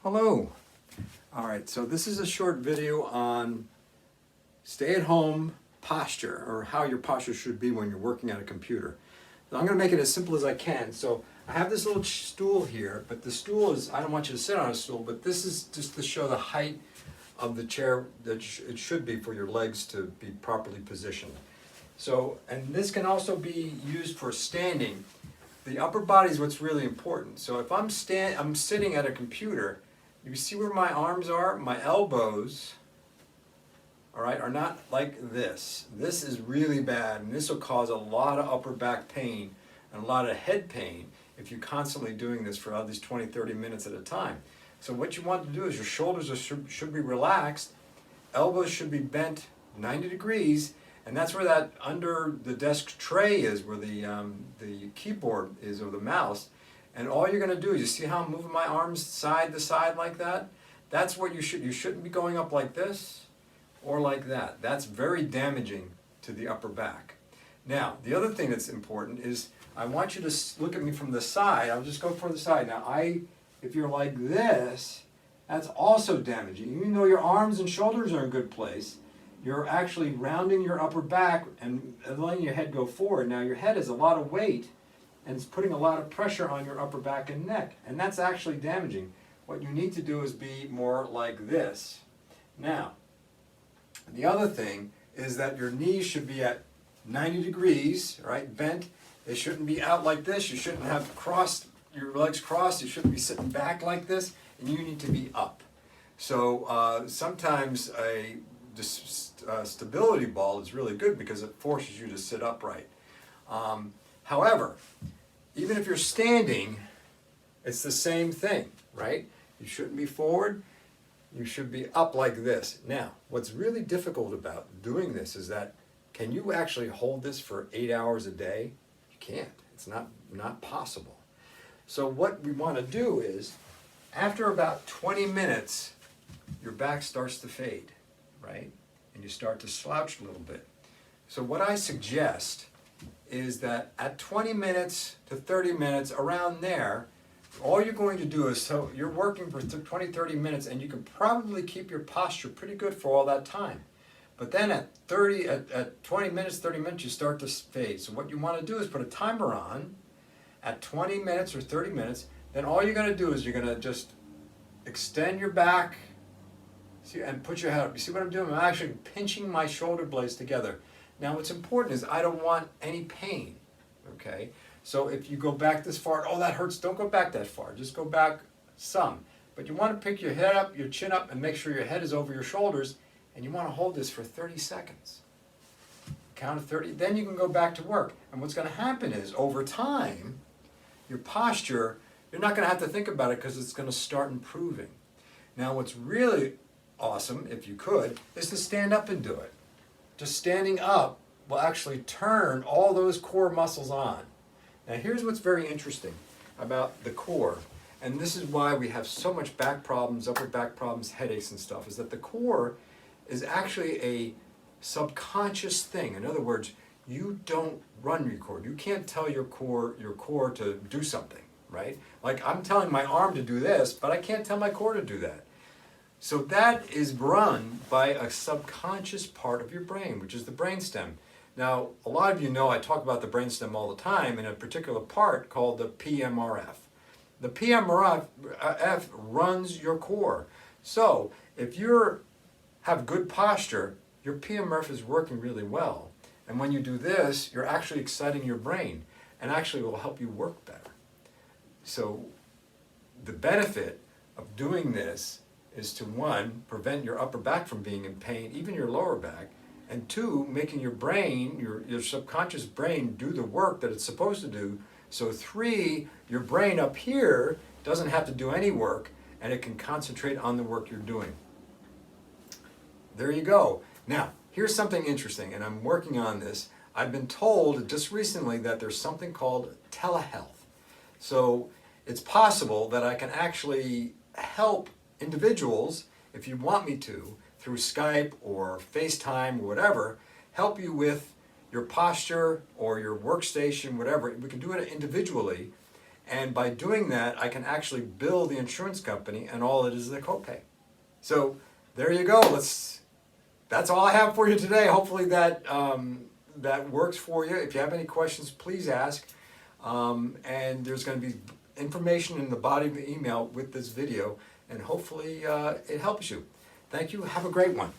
Hello. All right, so this is a short video on stay-at-home posture, or how your posture should be when you're working at a computer. So I'm going to make it as simple as I can. So I have this little stool here, but the stool is, I don't want you to sit on a stool, but this is just to show the height of the chair that it should be for your legs to be properly positioned. So, and this can also be used for standing. The upper body is what's really important. So if I'm sitting at a computer, you see where my arms are? My elbows, all right, are not like this. This is really bad, and this will cause a lot of upper back pain and a lot of head pain if you're constantly doing this for at least 20, 30 minutes at a time. So what you want to do is your shoulders should be relaxed, elbows should be bent 90 degrees, and that's where that under the desk tray is, where the keyboard is, or the mouse. And all you're going to do is, you see how I'm moving my arms side to side like that? That's what you shouldn't be going up like this or like that. That's very damaging to the upper back. Now, the other thing that's important is I want you to look at me from the side. I'll just go from the side. Now, if you're like this, that's also damaging. Even though your arms and shoulders are in a good place, you're actually rounding your upper back and letting your head go forward. Now, your head has a lot of weight, and it's putting a lot of pressure on your upper back and neck, and that's actually damaging. What you need to do is be more like this. Now, the other thing is that your knees should be at 90 degrees, right, bent. They shouldn't be out like this. You shouldn't have your legs crossed. You shouldn't be sitting back like this, and you need to be up. So sometimes a stability ball is really good because it forces you to sit upright. However, even if you're standing, it's the same thing, right? You shouldn't be forward, you should be up like this. Now, what's really difficult about doing this is that, can you actually hold this for 8 hours a day? You can't. It's not possible. So what we want to do is, after about 20 minutes, your back starts to fade, right? And you start to slouch a little bit. So what I suggest is that at 20 minutes to 30 minutes, around there, all you're going to do is, so you're working for 20, 30 minutes, and you can probably keep your posture pretty good for all that time. But then at 20 minutes, 30 minutes, you start to fade. So what you want to do is put a timer on at 20 minutes or 30 minutes. Then all you're going to do is you're going to just extend your back, see, and put your head up. You see what I'm doing? I'm actually pinching my shoulder blades together. Now what's important is I don't want any pain, okay? So if you go back this far, oh that hurts, don't go back that far, just go back some. But you want to pick your head up, your chin up, and make sure your head is over your shoulders, and you want to hold this for 30 seconds. Count to 30, then you can go back to work. And what's going to happen is, over time, your posture, you're not going to have to think about it because it's going to start improving. Now what's really awesome, if you could, is to stand up and do it. Just standing up will actually turn all those core muscles on. Now here's what's very interesting about the core, and this is why we have so much back problems, upper back problems, headaches and stuff, is that the core is actually a subconscious thing. In other words, you don't run your core. You can't tell your core to do something, right? Like I'm telling my arm to do this, but I can't tell my core to do that. So that is run by a subconscious part of your brain, which is the brainstem. Now, a lot of you know I talk about the brainstem all the time in a particular part called the PMRF. The PMRF runs your core. So if you have good posture, your PMRF is working really well. And when you do this, you're actually exciting your brain, and actually will help you work better. So the benefit of doing this is to, one, prevent your upper back from being in pain, even your lower back, and two, making your brain, your subconscious brain, do the work that it's supposed to do. So three, your brain up here doesn't have to do any work, and it can concentrate on the work you're doing. There you go. Now, here's something interesting, and I'm working on this. I've been told just recently that there's something called telehealth. So it's possible that I can actually help individuals, if you want me to, through Skype or FaceTime or whatever, help you with your posture or your workstation, whatever. We can do it individually, And by doing that, I can actually bill the insurance company, and all it is the copay. So there you go. That's all I have for you today. Hopefully that that works for you. If you have any questions, please ask. And there's going to be information in the body of the email with this video, and hopefully it helps you. Thank you. Have a great one.